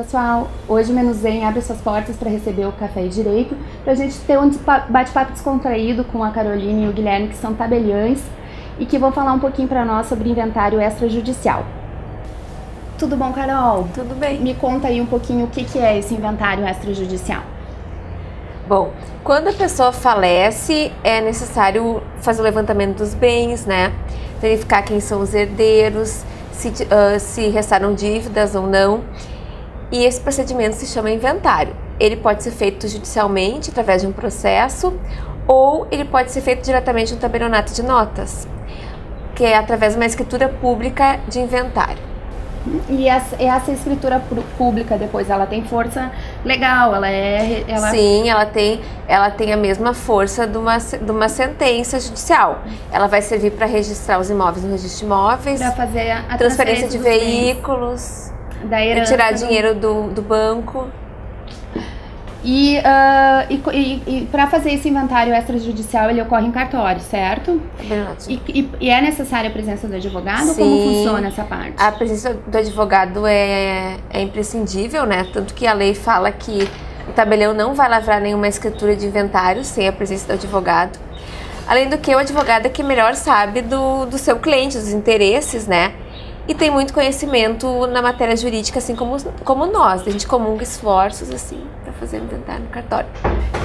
pessoal, hoje o Menos Zen abre suas portas para receber o Café e Direito, para a gente ter um bate-papo descontraído com a Caroline e o Guilherme, que são tabeliães e que vão falar um pouquinho para nós sobre inventário extrajudicial. Tudo bom, Carol? Tudo bem. Me conta aí um pouquinho o que é esse inventário extrajudicial. Bom, quando a pessoa falece, é necessário fazer o levantamento dos bens, né? Verificar quem são os herdeiros, se restaram dívidas ou não. E esse procedimento se chama inventário. Ele pode ser feito judicialmente, através de um processo, ou ele pode ser feito diretamente no tabelionato de notas, que é através de uma escritura pública de inventário. E essa escritura pública depois, ela tem força legal, Sim, ela tem a mesma força de uma sentença judicial. Ela vai servir para registrar os imóveis no registro de imóveis, para fazer a transferência de veículos, da herança, tirar dinheiro do banco. E para fazer esse inventário extrajudicial, ele ocorre em cartório, certo? E é necessária a presença do advogado? Sim, como funciona essa parte? A presença do advogado é imprescindível, né? Tanto que a lei fala que o tabelião não vai lavrar nenhuma escritura de inventário sem a presença do advogado. Além do que, o advogado é que melhor sabe do seu cliente, dos interesses, né? E tem muito conhecimento na matéria jurídica, assim como nós. A gente comunga esforços, assim, para fazer inventário no cartório.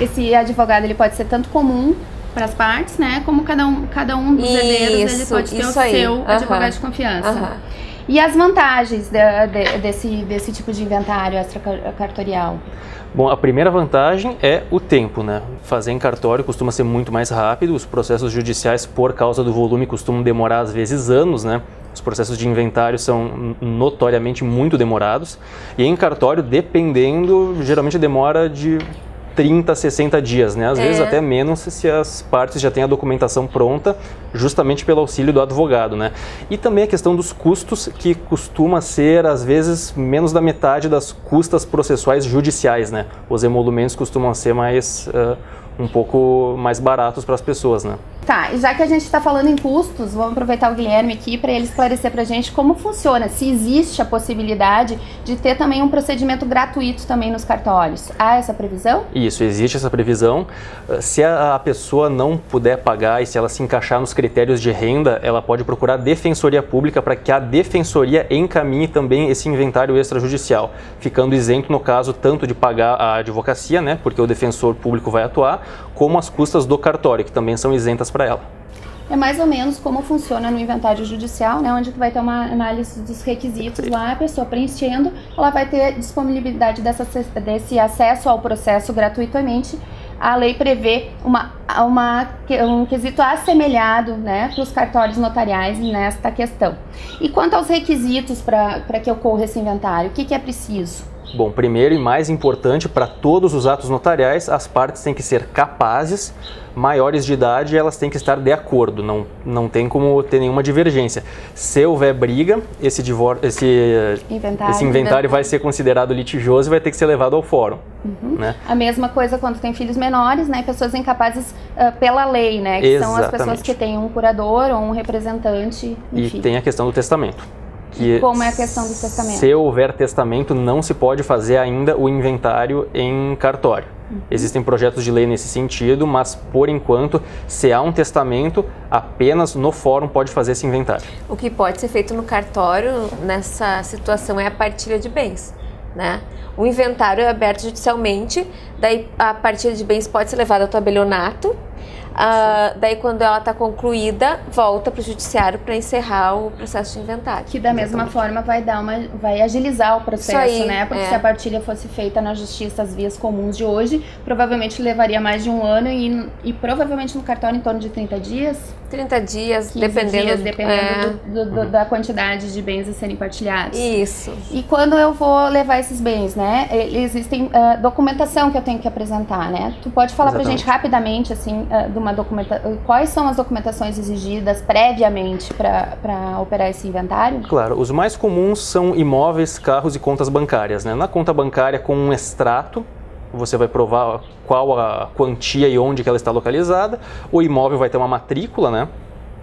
Esse advogado, ele pode ser tanto comum para as partes, né? Como cada um dos herdeiros, ele pode ter o seu advogado de confiança. E as vantagens desse tipo de inventário extracartorial? Bom, a primeira vantagem é o tempo, né? Fazer em cartório costuma ser muito mais rápido, os processos judiciais, por causa do volume, costumam demorar às vezes anos, né? Os processos de inventário são notoriamente muito demorados e em cartório, dependendo, geralmente demora de 30, 60 dias, né? Às vezes até menos se as partes já têm a documentação pronta, justamente pelo auxílio do advogado, né? E também a questão dos custos, que costuma ser, às vezes, menos da metade das custas processuais judiciais, né? Os emolumentos costumam ser um pouco mais baratos para as pessoas, né? Tá, e já que a gente está falando em custos, vamos aproveitar o Guilherme aqui para ele esclarecer para a gente como funciona, se existe a possibilidade de ter também um procedimento gratuito também nos cartórios. Há essa previsão? Isso, existe essa previsão. Se a pessoa não puder pagar e se ela se encaixar nos critérios de renda, ela pode procurar a Defensoria Pública para que a Defensoria encaminhe também esse inventário extrajudicial, ficando isento no caso tanto de pagar a advocacia, né, porque o defensor público vai atuar, como as custas do cartório, que também são isentas para ela. É mais ou menos como funciona no inventário judicial, né, onde tu vai ter uma análise dos requisitos lá, a pessoa preenchendo, ela vai ter disponibilidade desse acesso ao processo gratuitamente. A lei prevê um quesito assemelhado, né, para os cartórios notariais nesta questão. E quanto aos requisitos para que ocorra esse inventário, o que é preciso? Bom, primeiro e mais importante, para todos os atos notariais, as partes têm que ser capazes, maiores de idade, e elas têm que estar de acordo, não tem como ter nenhuma divergência. Se houver briga, esse inventário vai ser considerado litigioso e vai ter que ser levado ao fórum. Né? A mesma coisa quando tem filhos menores, né, pessoas incapazes pela lei, né, que são as pessoas que têm um curador ou um representante, enfim. E tem a questão do testamento. Como é a questão do testamento? Se houver testamento, não se pode fazer ainda o inventário em cartório. Existem projetos de lei nesse sentido, mas por enquanto, se há um testamento, apenas no fórum pode fazer esse inventário. O que pode ser feito no cartório nessa situação é a partilha de bens, né? O inventário é aberto judicialmente, daí a partilha de bens pode ser levada ao tabelionato. Daí quando ela está concluída, volta para o judiciário para encerrar o processo de inventário. Que da mesma forma vai agilizar o processo, né? Porque se a partilha fosse feita na justiça às vias comuns de hoje, provavelmente levaria mais de um ano e provavelmente no cartório em torno de 30 dias. 30 dias, dependendo da quantidade de bens a serem partilhados. Isso. E quando eu vou levar esses bens, né? Existem documentação que eu tenho que apresentar, né? Tu pode falar pra gente rapidamente, assim, quais são as documentações exigidas previamente para operar esse inventário? Claro, os mais comuns são imóveis, carros e contas bancárias, né? Na conta bancária, com um extrato, você vai provar qual a quantia e onde que ela está localizada. O imóvel vai ter uma matrícula, né,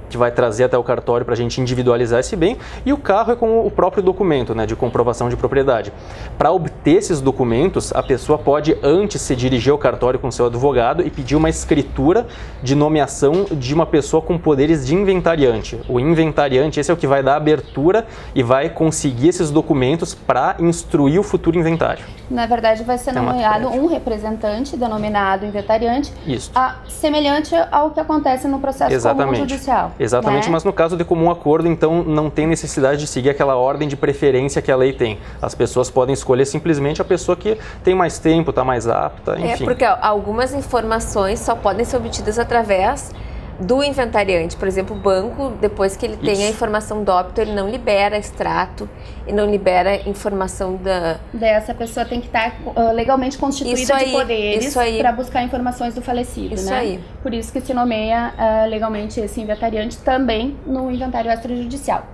que vai trazer até o cartório para a gente individualizar esse bem. E o carro é com o próprio documento, né, de comprovação de propriedade. Para obter ter esses documentos, a pessoa pode antes se dirigir ao cartório com seu advogado e pedir uma escritura de nomeação de uma pessoa com poderes de inventariante. O inventariante, esse é o que vai dar abertura e vai conseguir esses documentos para instruir o futuro inventário. Na verdade, vai ser nomeado um representante denominado inventariante, Isso. Semelhante ao que acontece no processo comum judicial. Exatamente, né? Mas no caso de comum acordo, então não tem necessidade de seguir aquela ordem de preferência que a lei tem. As pessoas podem escolher simplesmente a pessoa que tem mais tempo, está mais apta, enfim. Porque algumas informações só podem ser obtidas através do inventariante. Por exemplo, o banco, depois que ele tem a informação do óbito, ele não libera extrato e não libera informação dessa pessoa tem que estar legalmente constituída de poderes para buscar informações do falecido, isso né? Aí. Por isso que se nomeia legalmente esse inventariante também no inventário extrajudicial.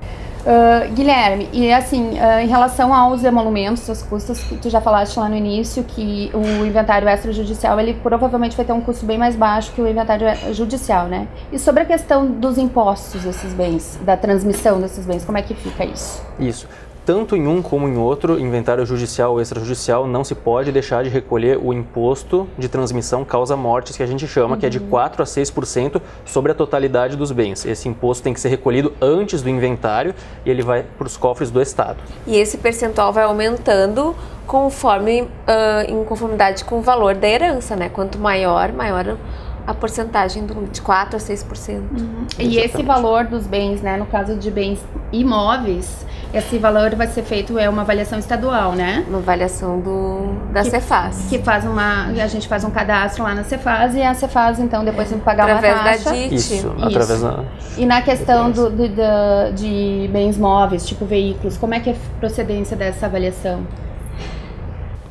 Guilherme, e assim, em relação aos emolumentos, aos custos, que tu já falaste lá no início, que o inventário extrajudicial, ele provavelmente vai ter um custo bem mais baixo que o inventário judicial, né? E sobre a questão dos impostos desses bens, da transmissão desses bens, como é que fica isso? Isso. Tanto em um como em outro, inventário judicial ou extrajudicial, não se pode deixar de recolher o imposto de transmissão causa-mortes, que a gente chama, que é de 4% a 6% sobre a totalidade dos bens. Esse imposto tem que ser recolhido antes do inventário e ele vai para os cofres do Estado. E esse percentual vai aumentando conforme, em conformidade com o valor da herança, né? Quanto maior a porcentagem de 4% a 6%. E esse valor dos bens, né, no caso de bens imóveis, esse valor vai ser feito, uma avaliação estadual, né? Uma avaliação da Cefaz. Que a gente faz um cadastro lá na Cefaz e a Cefaz, então, depois tem que pagar uma taxa. Através da DIT. Isso, através da... E na questão de bens móveis, tipo veículos, como é que é a procedência dessa avaliação?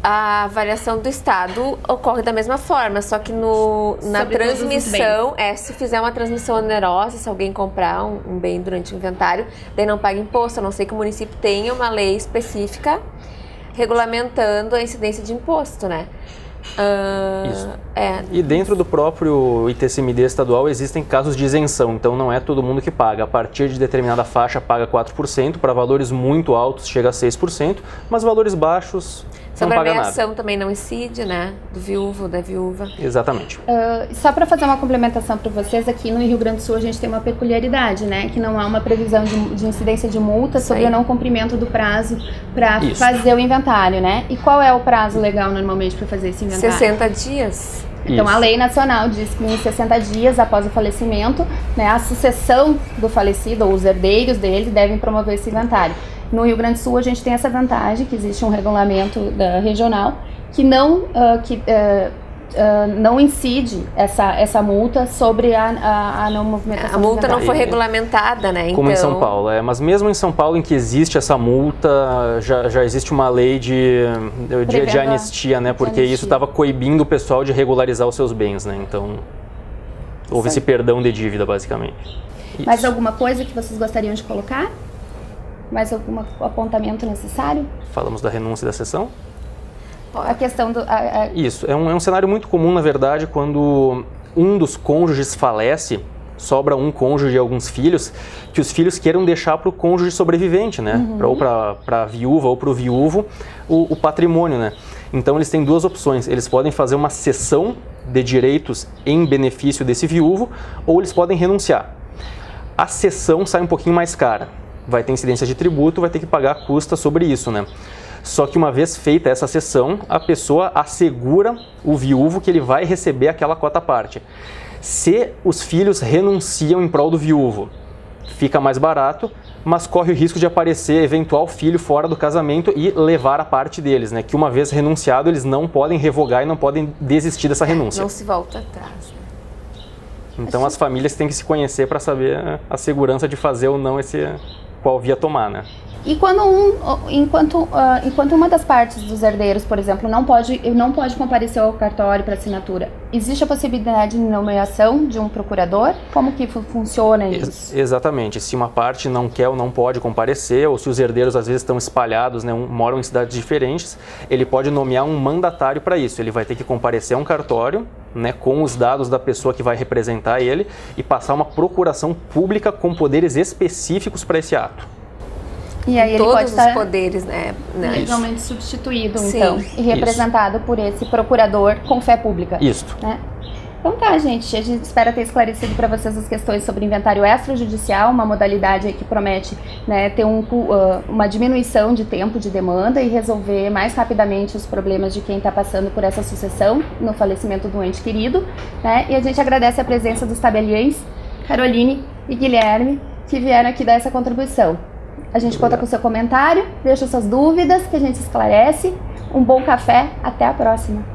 A avaliação do Estado ocorre da mesma forma, só que na transmissão, se fizer uma transmissão onerosa, se alguém comprar um bem durante o inventário, daí não paga imposto, a não ser que o município tenha uma lei específica regulamentando a incidência de imposto, né? Isso. E dentro do próprio ITCMD estadual existem casos de isenção, então não é todo mundo que paga. A partir de determinada faixa paga 4%, para valores muito altos chega a 6%, mas valores baixos não paga nada. Sobre a ameação também não incide, né? Do viúvo, da viúva. Exatamente. Só para fazer uma complementação para vocês, aqui no Rio Grande do Sul a gente tem uma peculiaridade, né? Que não há uma previsão de incidência de multa sobre o não cumprimento do prazo para fazer o inventário, né? E qual é o prazo legal normalmente para fazer esse inventário? 60 dias. Então, a lei nacional diz que em 60 dias após o falecimento, né, a sucessão do falecido ou os herdeiros dele devem promover esse inventário. No Rio Grande do Sul, a gente tem essa vantagem, que existe um regulamento regional que não incide essa multa sobre a não movimentação. A multa não foi regulamentada, né? Como em São Paulo, mas mesmo em São Paulo, em que existe essa multa, já existe uma lei de anistia, né? Porque isso estava coibindo o pessoal de regularizar os seus bens, né? Então, houve esse perdão de dívida, basicamente. Isso. Mais alguma coisa que vocês gostariam de colocar? Mais algum apontamento necessário? Falamos da renúncia da cessão? A questão do... Isso, é um cenário muito comum, na verdade, quando um dos cônjuges falece, sobra um cônjuge e alguns filhos, que os filhos queiram deixar para o cônjuge sobrevivente, né? Ou para a viúva ou para o viúvo, o patrimônio, né? Então, eles têm duas opções. Eles podem fazer uma cessão de direitos em benefício desse viúvo, ou eles podem renunciar. A cessão sai um pouquinho mais cara. Vai ter incidência de tributo, vai ter que pagar a custa sobre isso, né? Só que uma vez feita essa cessão, a pessoa assegura o viúvo que ele vai receber aquela cota à parte. Se os filhos renunciam em prol do viúvo, fica mais barato, mas corre o risco de aparecer eventual filho fora do casamento e levar a parte deles, né? Que uma vez renunciado, eles não podem revogar e não podem desistir dessa renúncia. Não se volta atrás. Então as famílias têm que se conhecer para saber a segurança de fazer ou não qual via tomar, né? E enquanto uma das partes dos herdeiros, por exemplo, não pode comparecer ao cartório para assinatura, existe a possibilidade de nomeação de um procurador? Como que funciona isso? Exatamente. Se uma parte não quer ou não pode comparecer, ou se os herdeiros às vezes estão espalhados, né, moram em cidades diferentes, ele pode nomear um mandatário para isso. Ele vai ter que comparecer a um cartório, né, com os dados da pessoa que vai representar ele e passar uma procuração pública com poderes específicos para esse ato. E aí ele todos pode os estar poderes, né? legalmente substituído, Sim. então, e representado por esse procurador com fé pública. Isto. Né? Então tá, gente, a gente espera ter esclarecido para vocês as questões sobre inventário extrajudicial, uma modalidade aí que promete, né, ter uma diminuição de tempo de demanda e resolver mais rapidamente os problemas de quem está passando por essa sucessão no falecimento do ente querido, né? E a gente agradece a presença dos tabeliães, Caroline e Guilherme, que vieram aqui dar essa contribuição. A gente conta com o seu comentário, deixa suas dúvidas que a gente esclarece. Um bom café, até a próxima!